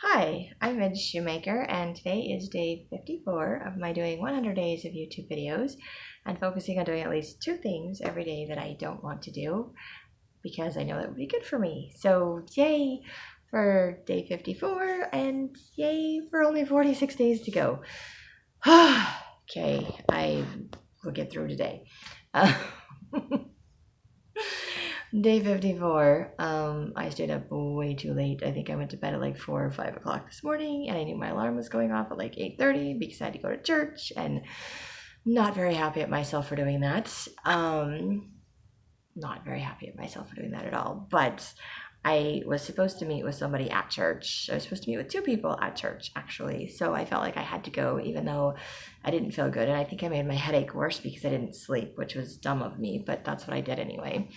Hi, I'm Midge Shoemaker, and today is day 54 of my doing 100 days of YouTube videos and focusing on doing at least 2 things every day that I don't want to do because I know that would be good for me. So, yay for day 54 and yay for only 46 days to go. Okay, I will get through today. Day 54, I stayed up way too late. I think I went to bed at like 4 or 5 o'clock this morning, and I knew my alarm was going off at like 8:30 because I had to go to church, and not very happy at myself for doing that. Not very happy at myself for doing that at all, but I was supposed to meet with somebody at church. I was supposed to meet with 2 people at church, actually. So I felt like I had to go, even though I didn't feel good. And I think I made my headache worse because I didn't sleep, which was dumb of me, but that's what I did anyway.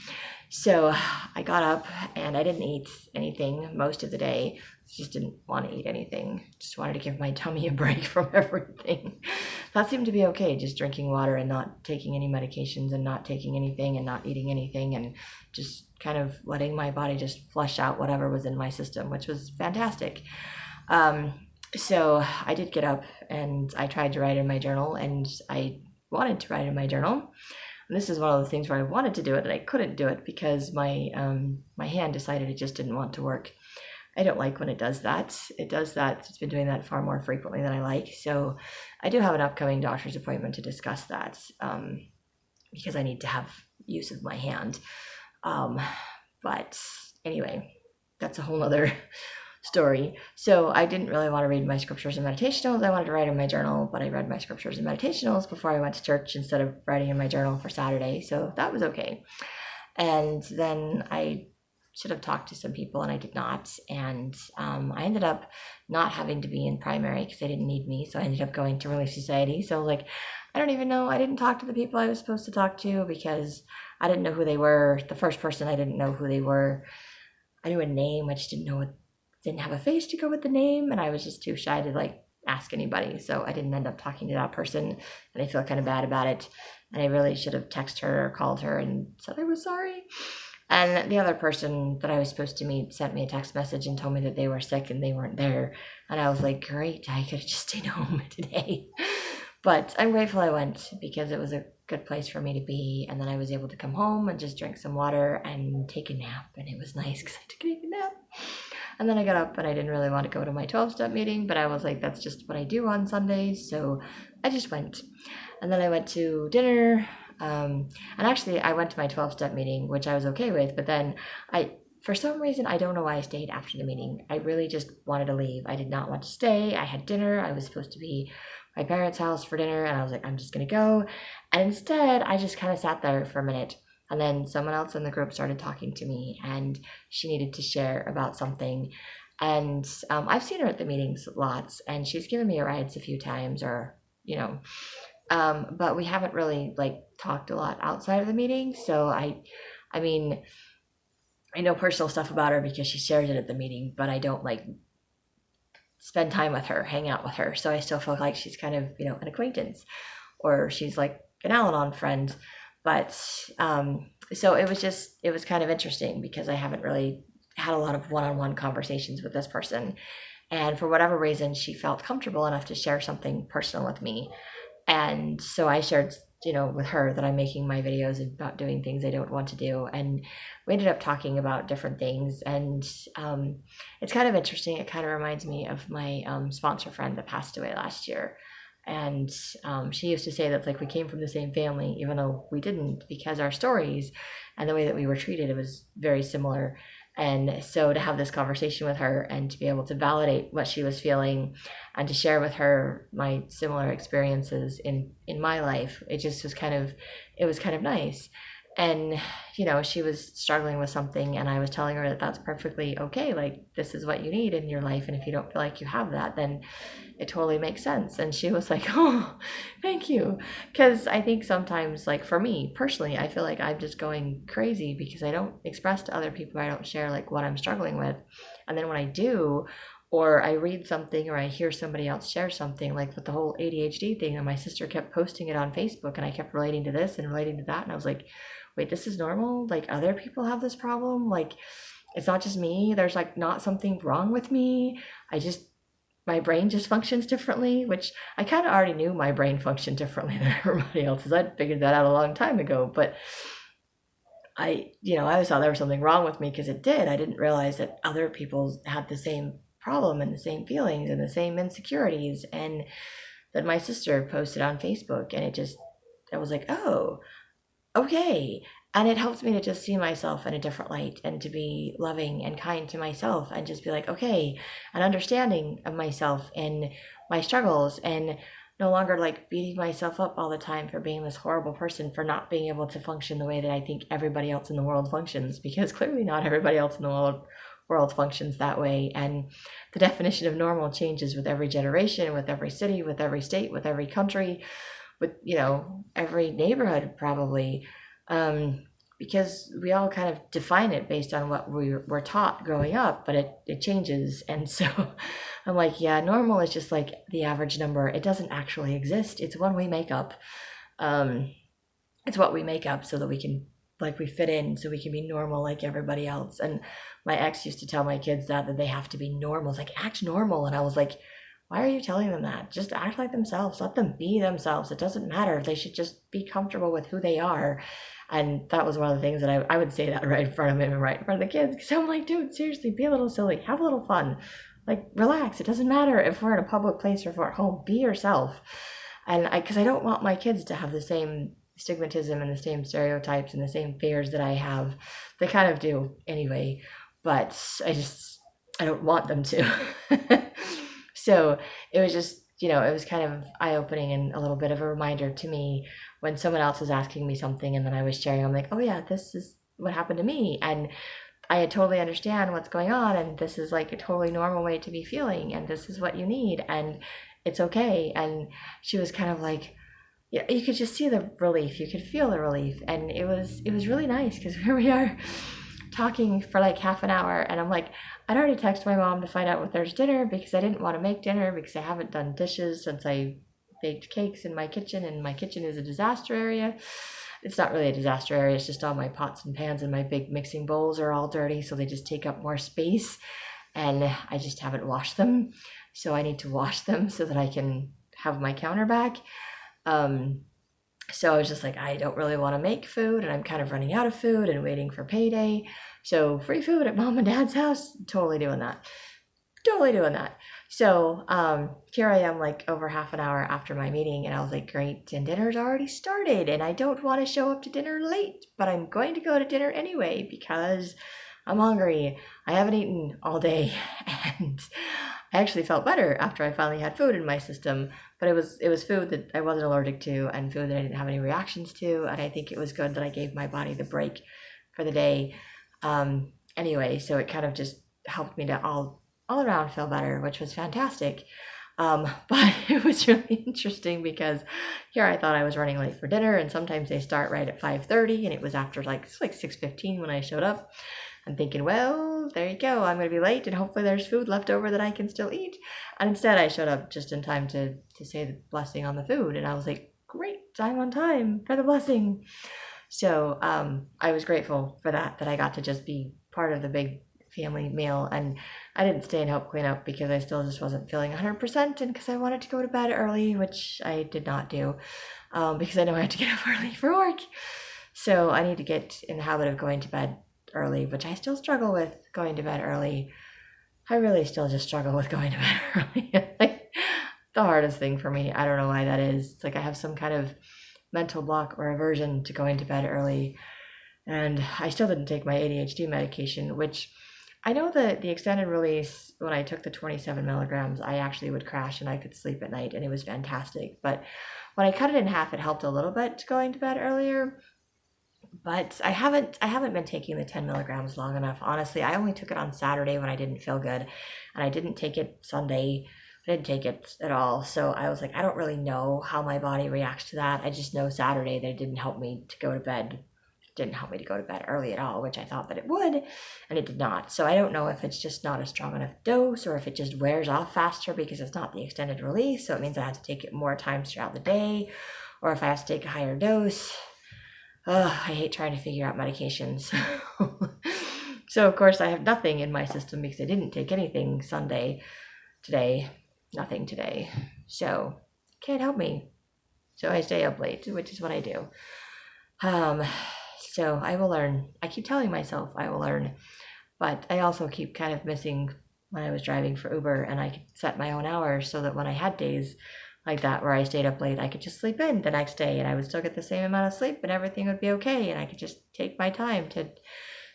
So I got up and I didn't eat anything most of the day. Just didn't want to eat anything. Just wanted to give my tummy a break from everything. That seemed to be okay, just drinking water and not taking any medications and not taking anything and not eating anything and just kind of letting my body just flush out whatever was in my system, which was fantastic. So I did get up and I tried to write in my journal, and I wanted to write in my journal. And this is one of the things where I wanted to do it and I couldn't do it because my hand decided it just didn't want to work. I don't like when it does that. It does that. It's been doing that far more frequently than I like. So I do have an upcoming doctor's appointment to discuss that because I need to have use of my hand. But anyway, that's a whole other story. So I didn't really want to read my scriptures and meditationals. I wanted to write in my journal, but I read my scriptures and meditationals before I went to church instead of writing in my journal for Saturday. So that was okay. And then I should have talked to some people and I did not. And I ended up not having to be in primary because they didn't need me. So I ended up going to Relief Society. So like, I don't even know. I didn't talk to the people I was supposed to talk to because I didn't know who they were. The first person, I didn't know who they were. I knew a name. I just didn't have a face to go with the name. And I was just too shy to like ask anybody. So I didn't end up talking to that person. And I feel kind of bad about it. And I really should have texted her or called her and said I was sorry. And the other person that I was supposed to meet sent me a text message and told me that they were sick and they weren't there. And I was like, great, I could have just stayed home today. But I'm grateful I went because it was a good place for me to be. And then I was able to come home and just drink some water and take a nap. And it was nice because I took a nap. And then I got up and I didn't really want to go to my 12-step meeting, but I was like, that's just what I do on Sundays. So I just went. And then I went to dinner. And actually, I went to my 12-step meeting, which I was okay with. But then for some reason, I don't know why I stayed after the meeting. I really just wanted to leave. I did not want to stay. I had dinner. I was supposed to be at my parents' house for dinner. And I was like, I'm just going to go. And instead, I just kind of sat there for a minute. And then someone else in the group started talking to me, and she needed to share about something. And I've seen her at the meetings lots, and she's given me rides a few times, or but we haven't really like talked a lot outside of the meeting. So I mean, I know personal stuff about her because she shares it at the meeting, but I don't like spend time with her, hang out with her. So I still feel like she's kind of an acquaintance, or she's like an Al-Anon friend. But so it was kind of interesting because I haven't really had a lot of one-on-one conversations with this person. And for whatever reason, she felt comfortable enough to share something personal with me. And so I shared, with her that I'm making my videos about doing things I don't want to do. And we ended up talking about different things. And it's kind of interesting. It kind of reminds me of my sponsor friend that passed away last year. And she used to say that like we came from the same family, even though we didn't, because our stories and the way that we were treated, it was very similar. And so to have this conversation with her and to be able to validate what she was feeling and to share with her my similar experiences in my life, it was kind of nice. And, she was struggling with something, and I was telling her that that's perfectly okay. Like, this is what you need in your life. And if you don't feel like you have that, then it totally makes sense. And she was like, oh, thank you. Because I think sometimes, like for me personally, I feel like I'm just going crazy because I don't express to other people, I don't share like what I'm struggling with. And then when I do, or I read something or I hear somebody else share something, like with the whole ADHD thing, and my sister kept posting it on Facebook, and I kept relating to this and relating to that. And I was like, wait, this is normal? Like other people have this problem? Like, it's not just me. There's like not something wrong with me. My brain just functions differently, which I kind of already knew my brain functioned differently than everybody else's. I'd figured that out a long time ago, but I always thought there was something wrong with me because it did. I didn't realize that other people had the same problem and the same feelings and the same insecurities. And then my sister posted on Facebook, and I was like, oh, okay. And it helps me to just see myself in a different light and to be loving and kind to myself and just be like, okay, and understanding of myself and my struggles, and no longer like beating myself up all the time for being this horrible person, for not being able to function the way that I think everybody else in the world functions, because clearly not everybody else in the world functions that way. And the definition of normal changes with every generation, with every city, with every state, with every country, with every neighborhood probably, because we all kind of define it based on what we were taught growing up, but it changes. And so I'm like, yeah, normal is just like the average number. It doesn't actually exist. It's one we make up. It's what we make up so that we can, like, we fit in, so we can be normal like everybody else. And my ex used to tell my kids that they have to be normal. It's like, act normal. And I was like, why are you telling them that? Just act like themselves. Let them be themselves. It doesn't matter. They should just be comfortable with who they are. And that was one of the things that I would say that right in front of him and right in front of the kids. Because I'm like, dude, seriously, be a little silly. Have a little fun. Like, relax. It doesn't matter if we're in a public place or if we're at home. Be yourself. And because I don't want my kids to have the same stigmatism and the same stereotypes and the same fears that I have. They kind of do anyway. But I don't want them to. So it was just, it was kind of eye-opening and a little bit of a reminder to me when someone else was asking me something and then I was sharing. I'm like, oh yeah, this is what happened to me. And I totally understand what's going on. And this is like a totally normal way to be feeling. And this is what you need. And it's okay. And she was kind of like, yeah, you could just see the relief. You could feel the relief. And it was really nice because here we are talking for like half an hour. And I'm like, I'd already texted my mom to find out what there's dinner because I didn't want to make dinner because I haven't done dishes since I baked cakes in my kitchen, and my kitchen is a disaster area. It's not really a disaster area. It's just all my pots and pans and my big mixing bowls are all dirty, so they just take up more space, and I just haven't washed them. So I need to wash them so that I can have my counter back. So I was just like, I don't really want to make food, and I'm kind of running out of food and waiting for payday. So free food at mom and dad's house, totally doing that. So here I am like over half an hour after my meeting, and I was like, great, and dinner's already started, and I don't want to show up to dinner late, but I'm going to go to dinner anyway because I'm hungry. I haven't eaten all day, and I actually felt better after I finally had food in my system, but it was food that I wasn't allergic to and food that I didn't have any reactions to, and I think it was good that I gave my body the break for the day. Anyway, so it kind of just helped me to all around feel better, which was fantastic. But it was really interesting because here I thought I was running late for dinner, and sometimes they start right at 5:30, and it was after like 6:15 when I showed up. I'm thinking, well, there you go. I'm going to be late, and hopefully there's food left over that I can still eat. And instead I showed up just in time to say the blessing on the food, and I was like, great, I'm on time for the blessing. So I was grateful for that I got to just be part of the big family meal. And I didn't stay and help clean up because I still just wasn't feeling 100%, and because I wanted to go to bed early, which I did not do because I know I had to get up early for work. So I need to get in the habit of going to bed early, which I still struggle with going to bed early. I really still just struggle with going to bed early. Like, the hardest thing for me. I don't know why that is. It's like I have some kind of mental block or aversion to going to bed early. And I still didn't take my ADHD medication, which I know that the extended release, when I took the 27 milligrams, I actually would crash and I could sleep at night, and it was fantastic. But when I cut it in half, it helped a little bit going to bed earlier. But I haven't been taking the 10 milligrams long enough. Honestly, I only took it on Saturday when I didn't feel good, and I didn't take it Sunday. I didn't take it at all. So I was like, I don't really know how my body reacts to that. I just know Saturday that it didn't help me to go to bed. It didn't help me to go to bed early at all, which I thought that it would, and it did not. So I don't know if it's just not a strong enough dose, or if it just wears off faster because it's not the extended release. So it means I have to take it more times throughout the day, or if I have to take a higher dose. I hate trying to figure out medications. So, of course, I have nothing in my system because I didn't take anything Sunday today. Nothing today. So, can't help me. So, I stay up late, which is what I do. So, I will learn. I keep telling myself I will learn. But I also keep kind of missing when I was driving for Uber, and I could set my own hours so that when I had days like that where I stayed up late, I could just sleep in the next day and I would still get the same amount of sleep and everything would be okay. And I could just take my time to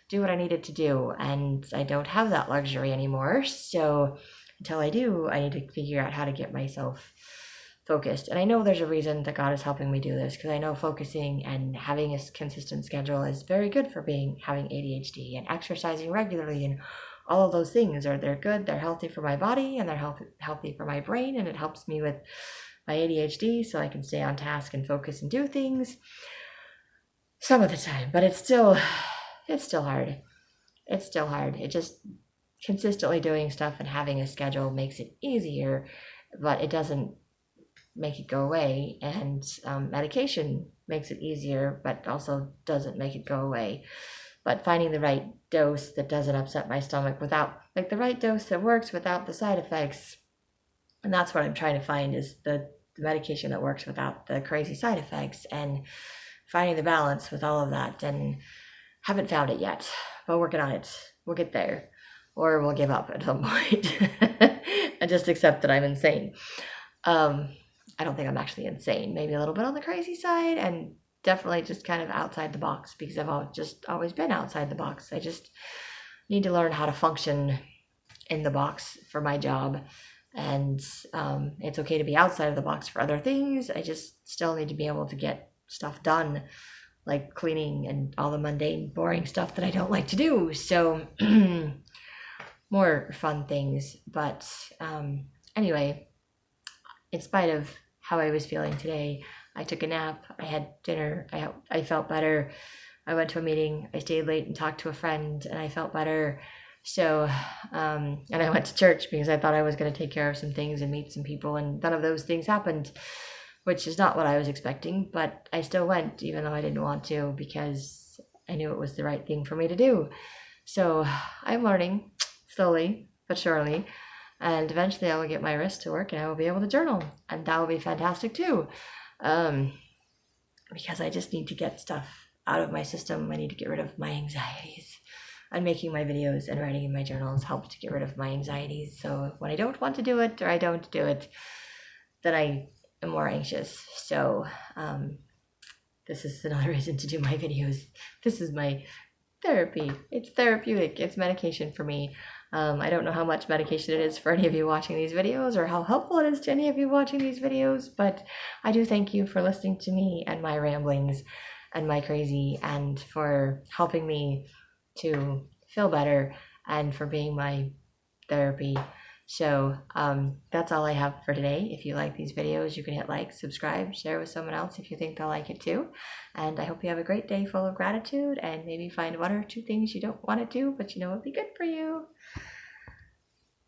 do what I needed to do. And I don't have that luxury anymore. So until I do, I need to figure out how to get myself focused. And I know there's a reason that God is helping me do this, because I know focusing and having a consistent schedule is very good for having ADHD, and exercising regularly and all of those things they're good. They're healthy for my body and they're healthy for my brain, and it helps me with my ADHD so I can stay on task and focus and do things some of the time. But it's still hard. It's still hard. It just consistently doing stuff and having a schedule makes it easier, but it doesn't make it go away. And medication makes it easier, but also doesn't make it go away. But finding the right dose that doesn't upset my stomach without, like, the right dose that works without the side effects. And that's what I'm trying to find, is the medication that works without the crazy side effects, and finding the balance with all of that. And haven't found it yet, but working on it. We'll get there, or we'll give up at some point and just accept that I'm insane. I don't think I'm actually insane. Maybe a little bit on the crazy side, and definitely just kind of outside the box, because I've always been outside the box. I just need to learn how to function in the box for my job. And it's okay to be outside of the box for other things. I just still need to be able to get stuff done, like cleaning and all the mundane, boring stuff that I don't like to do. So more fun things. But anyway, in spite of how I was feeling today, I took a nap, I had dinner, I felt better. I went to a meeting, I stayed late and talked to a friend, and I felt better. So, and I went to church because I thought I was going to take care of some things and meet some people, and none of those things happened, which is not what I was expecting, but I still went even though I didn't want to, because I knew it was the right thing for me to do. So I'm learning slowly but surely, and eventually I will get my wrist to work and I will be able to journal, and that will be fantastic too. Because I just need to get stuff out of my system. I need to get rid of my anxieties. And making my videos and writing in my journals help to get rid of my anxieties. So when I don't want to do it, or I don't do it, then I am more anxious. So this is another reason to do my videos. This is my therapy. It's therapeutic. It's medication for me. I don't know how much medication it is for any of you watching these videos, or how helpful it is to any of you watching these videos, but I do thank you for listening to me and my ramblings and my crazy, and for helping me to feel better, and for being my therapy. So that's all I have for today. If you like these videos, you can hit like, subscribe, share with someone else if you think they'll like it too. And I hope you have a great day full of gratitude, and maybe find one or two things you don't want to do, but you know it'll be good for you.